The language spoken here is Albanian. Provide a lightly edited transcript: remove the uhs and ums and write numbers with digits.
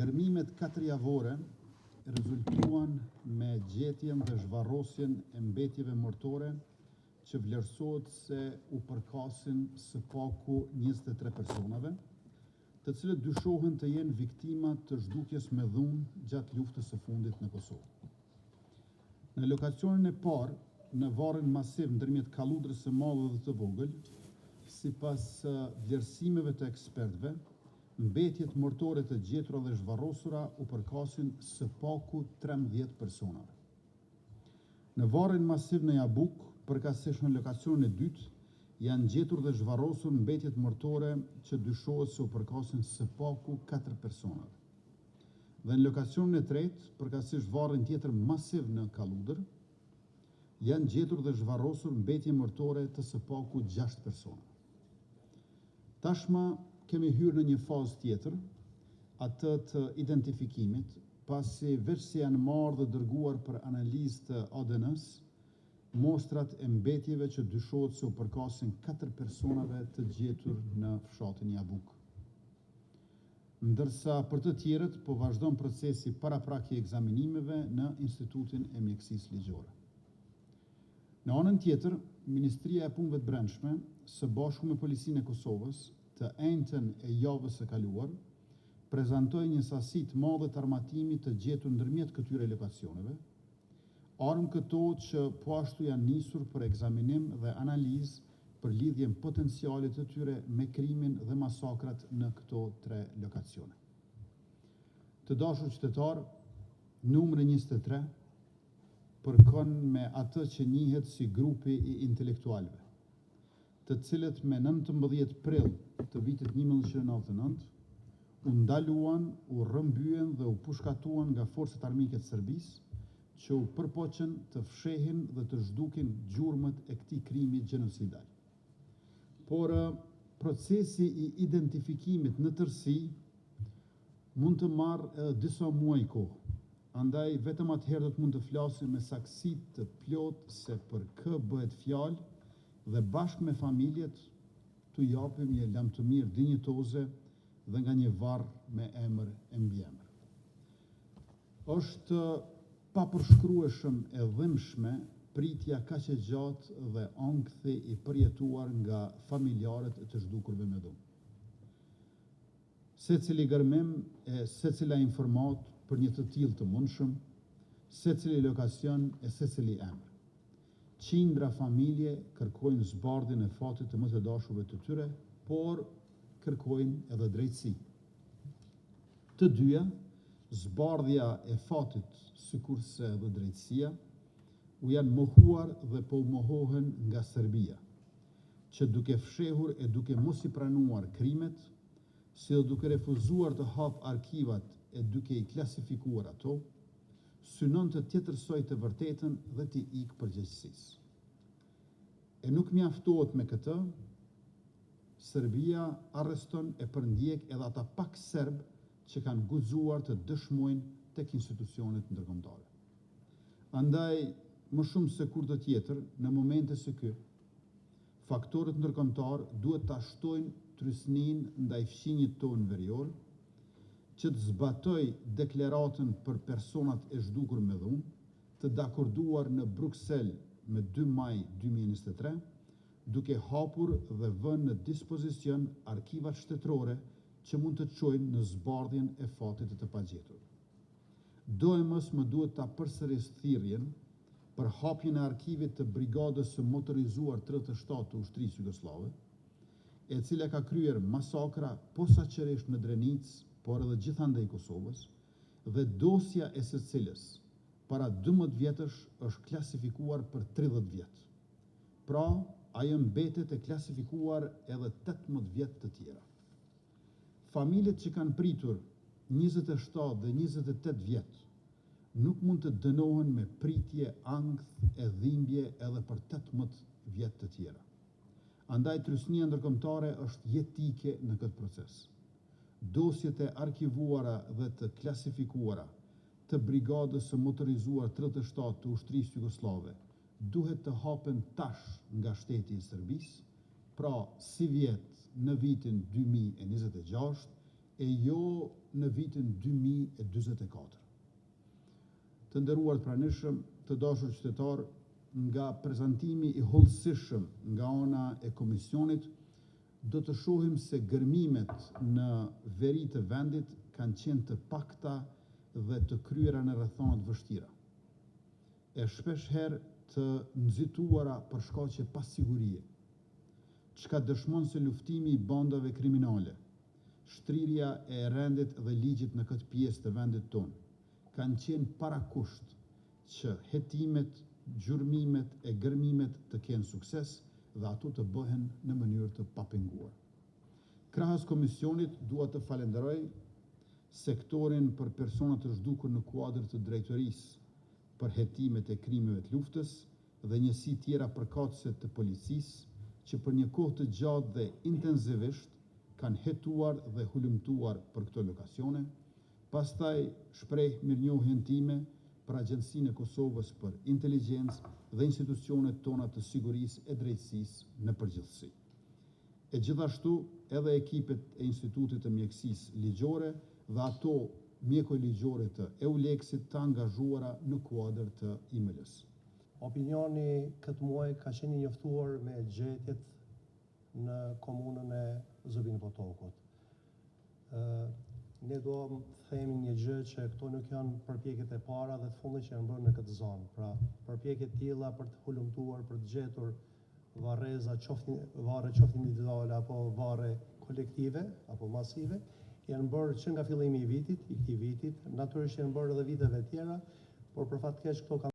Gërmimet 4 javore rezultuan me gjetjen dhe zhvarrosjen e mbetjeve mortore që vlerësohet se u përkasin së paku 23 personave, të cilët dyshohen të jenë viktima të zhdukjes me dhunë gjatë luftës së fundit në Kosovë. Në lokacionin e parë, në varrin masiv ndërmjet Kalludrës së Madhe dhe të Vogël, sipas vlerësimeve të ekspertëve, mbetjet mortore të gjetura dhe zhvarrosura u përkasin së paku 13 personave. Në varrin masiv në Jabuk, përkatësisht në lokacionin e dytë, janë gjetur dhe zhvarrosur mbetjet mortore që dyshohet se u përkasin së paku 4 personave. Dhe në lokacionin e tretë, përkatësisht varrin tjetër masiv në Kalludër, janë gjetur dhe zhvarrosur mbetje mortore të së paku 6 persona. Tashma kemi hyrë në një fazë tjetër, atë të identifikimit, pasi veç se janë marrë dhe dërguar për analizë të ADN-s, mostrat e mbetjeve që dyshohet se u përkasin 4 personave të gjetur në fshatin Jabuk. Ndërsa për të tjerët po vazhdon procesi paraprakje ekzaminimeve në Institutin e Mjekësisë Ligjore. Në anën tjetër, Ministria e Punëve të Brendshme, së bashku me Policinë e Kosovës, të enjtën e javës së kaluar, prezantoi një sasi të madhe të armatimit të gjetur ndërmjet këtyre lokacioneve, armë këto që po ashtu janë nisur për ekzaminim dhe analizë për lidhjen potenciale të tyre me krimin dhe masakrat në këto 3 lokacione. Të dashur qytetar, numri 23 përkon me atë që njihet si grupi I intelektualëve, të cilët me 19 prill të vitit 1999 u ndaluan, u rrëmbyen dhe u pushkatuan nga forcat armike të Serbisë, që u përpoqën të fshehin dhe të zhdukin gjurmët e këtij krimi gjenocidal. Por procesi I identifikimit në tërësi mund të marrë edhe disa muaj kohë. Andaj vetëm atëherë do të mund të flasim me saksi të plotë se për kë bëhet fjalë dhe bashkë me familjet t'u japim një lamtëmirë dinjitoze dhe nga një varr me emër e mbiemër. Është papërshkrueshëm e dhimbshme pritja kaq e gjatë dhe ankthi I përjetuar nga familjarët e të zhdukurve me dhunë. Secili gërmim e secila informat për një të tillë të mundshëm, secili lokacion e secili emër. Qindra familje kërkojnë zbardhjen e fatit të më të dashurve të tyre, por kërkojnë edhe drejtësi. Të dyja, zbardhja e fatit sikurse edhe drejtësia, u janë mohuar dhe po mohohen nga Serbia, që duke fshehur e duke mos I pranuar krimet, si dhe duke refuzuar të hap arkivat e duke I klasifikuar ato, synon të tjetërsoj të vërtetën dhe të ikë përgjegjësisë. E nuk mjaftohet me këtë, Serbia arreston e përndjek edhe ata pak serb që kanë guxuar të dëshmojnë tek institucionet ndërkombëtare. Andaj, më shumë se kurrë tjetër, në momente si ky, faktorët ndërkombëtar duhet ta shtojnë trysninë ndaj fqinjit tonë verior, që të zbatoj deklaratën për personat e zhdukur me dhunë, të dakorduar në Bruksel me 2 maj 2023, duke hapur dhe vënë në dispozicion arkivat shtetërore që mund të çojnë në zbardhjen e fatit të pagjetur. Do e mos më duhet ta përsëris thirrjen për hapjen e arkivit të Brigadës së Motorizuar 37 të Ushtrisë Jugoslave, e cila ka kryer masakra posaçërisht në Drenicë, por edhe gjithandej Kosovës, dhe dosja e së cilës para 12 vjetësh është klasifikuar për 30 vjet. Pra, ajo mbetet e klasifikuar edhe 18 vjet të tjera. Familjet që kanë pritur 27 dhe 28 vjet nuk mund të dënohen me pritje, ankth e dhimbje edhe për 18 vjet të tjera. Andaj trysnia ndërkombëtare është jetike në këtë proces. Dosjet e arkivuara dhe të klasifikuara të Brigadës së Motorizuar 37 të Ushtrisë Jugoslave duhet të hapen tash nga shteti I Serbisë, pra si vjet në vitin 2026, e jo në vitin 2024. Të nderuar pranishëm, të dashur qytetar, nga prezantimi i hollësishëm nga ana e Komisionit, do të shohim se gërmimet në veri të vendit kanë qenë të pakta dhe të kryera në rrethana të vështira, e shpesh herë të nxituara për shkaqe pasigurie, çka dëshmon se luftimi i bandave kriminale, shtrirja e rendit dhe ligjit në këtë pjesë të vendit tonë, kanë qenë parakusht që hetimet, gjurmimet e gërmimet të kenë sukses dhe ato të bëhen në mënyrë të papenguar. Krahas Komisionit, dua të falenderoj sektorin për personat të zhdukur në kuadër të drejtorisë për hetimet e krimeve të luftës dhe njësi tjera përkatëse të policisë që për një kohë të gjatë dhe intensivisht kanë hetuar dhe hulumtuar për këto lokacione. Pastaj shpreh mirënjohjen time për Agjencinë e Kosovës për Inteligjencë dhe institucionet tona të sigurisë e drejtësisë në përgjithësi. E gjithashtu edhe ekipet e Institutit të Mjekësisë Ligjore dhe ato mjekoj ligjore të EULEX-it të angazhuara në kuadër të IML-s. Opinioni këtë muaj ka qenë i njoftuar me gjetjet në komunën e Zëbin Potokut. Ne do themi një gjë që këto nuk janë përpjekjet e para dhe të fundit që janë bërë në këtë zonë. Pra, përpjekjet tilla për të hulumtuar, për të gjetur varreza, varre qoftë individuale apo varre kolektive apo masive, janë bërë që nga fillimi i këtij vitit, natyrisht janë bërë edhe viteve tjera, por për fat keq këto kanë